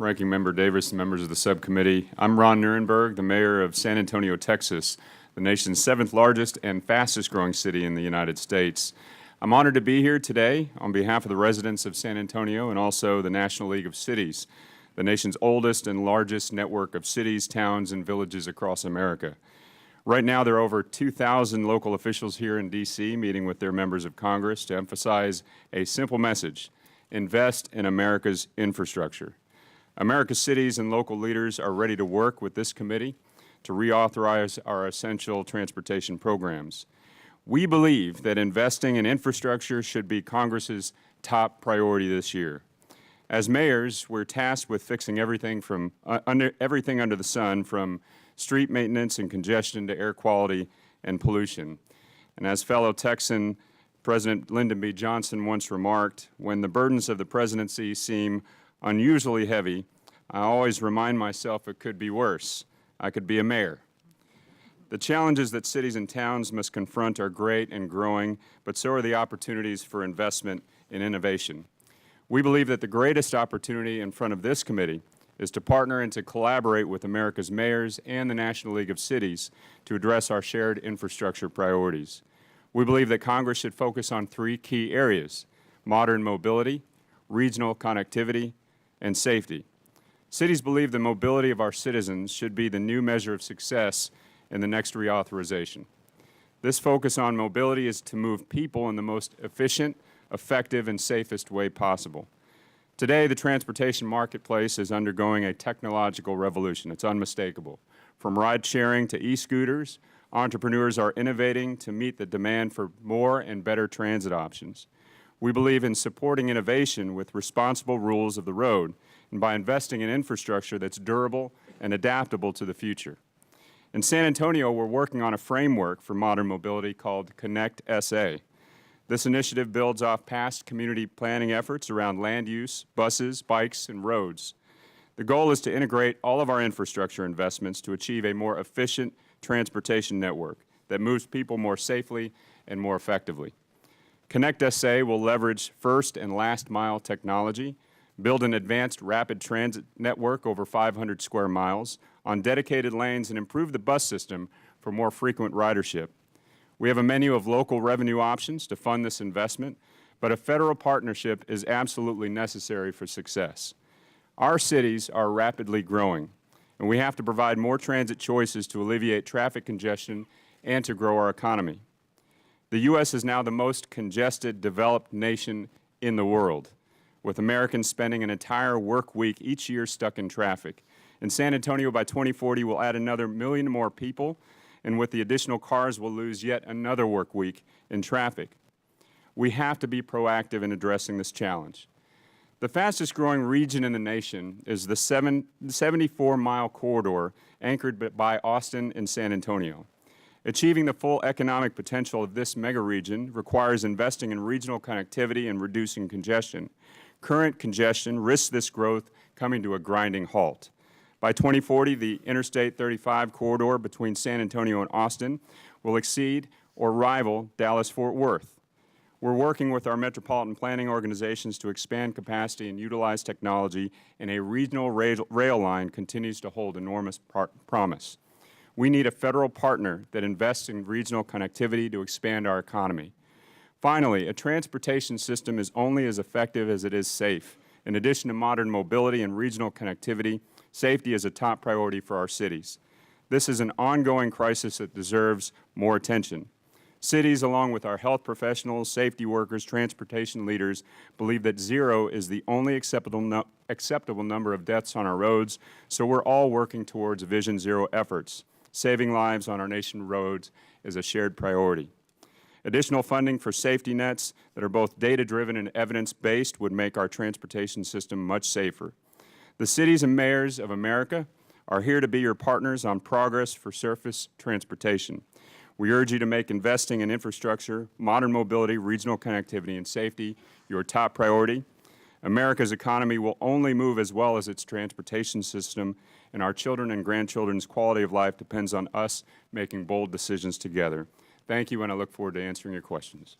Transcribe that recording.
Ranking Member Davis and members of the subcommittee. I'm Ron Nirenberg, the mayor of San Antonio, Texas, the nation's 7th largest and fastest growing city in the United States. I'm honored to be here today on behalf of the residents of San Antonio and also the National League of Cities, the nation's oldest and largest network of cities, towns, and villages across America. Right now, there are over 2,000 local officials here in D.C. meeting with their members of Congress to emphasize a simple message: invest in America's infrastructure. America's cities and local leaders are ready to work with this committee to reauthorize our essential transportation programs. We believe that investing in infrastructure should be Congress's top priority this year. As mayors, we're tasked with fixing everything under the sun, from street maintenance and congestion to air quality and pollution. And as fellow Texan President Lyndon B. Johnson once remarked, when the burdens of the presidency seem unusually heavy, I always remind myself it could be worse. I could be a mayor. The challenges that cities and towns must confront are great and growing, but so are the opportunities for investment in innovation. We believe that the greatest opportunity in front of this committee is to partner and to collaborate with America's mayors and the National League of Cities to address our shared infrastructure priorities. We believe that Congress should focus on 3 key areas: modern mobility, regional connectivity, and safety. Cities believe the mobility of our citizens should be the new measure of success in the next reauthorization. This focus on mobility is to move people in the most efficient, effective, and safest way possible. Today, the transportation marketplace is undergoing a technological revolution. It's unmistakable. From ride-sharing to e-scooters, entrepreneurs are innovating to meet the demand for more and better transit options. We believe in supporting innovation with responsible rules of the road and by investing in infrastructure that's durable and adaptable to the future. In San Antonio, we're working on a framework for modern mobility called Connect SA. This initiative builds off past community planning efforts around land use, buses, bikes, and roads. The goal is to integrate all of our infrastructure investments to achieve a more efficient transportation network that moves people more safely and more effectively. Connect SA will leverage first and last mile technology, build an advanced rapid transit network over 500 square miles on dedicated lanes, and improve the bus system for more frequent ridership. We have a menu of local revenue options to fund this investment, but a federal partnership is absolutely necessary for success. Our cities are rapidly growing, and we have to provide more transit choices to alleviate traffic congestion and to grow our economy. The U.S. is now the most congested, developed nation in the world, with Americans spending an entire work week each year stuck in traffic. In San Antonio, by 2040, we'll add another 1 million more people, and with the additional cars, we'll lose yet another work week in traffic. We have to be proactive in addressing this challenge. The fastest growing region in the nation is the 74-mile corridor anchored by Austin and San Antonio. Achieving the full economic potential of this mega region requires investing in regional connectivity and reducing congestion. Current congestion risks this growth coming to a grinding halt. By 2040, the Interstate 35 corridor between San Antonio and Austin will exceed or rival Dallas-Fort Worth. We're working with our metropolitan planning organizations to expand capacity and utilize technology, and a regional rail line continues to hold enormous promise. We need a federal partner that invests in regional connectivity to expand our economy. Finally, a transportation system is only as effective as it is safe. In addition to modern mobility and regional connectivity, safety is a top priority for our cities. This is an ongoing crisis that deserves more attention. Cities, along with our health professionals, safety workers, transportation leaders, believe that 0 is the only acceptable number of deaths on our roads, so we're all working towards Vision Zero efforts. Saving lives on our nation's roads is a shared priority. Additional funding for safety nets that are both data-driven and evidence-based would make our transportation system much safer. The cities and mayors of America are here to be your partners on progress for surface transportation. We urge you to make investing in infrastructure, modern mobility, regional connectivity, and safety your top priority. America's economy will only move as well as its transportation system, and our children and grandchildren's quality of life depends on us making bold decisions together. Thank you, and I look forward to answering your questions.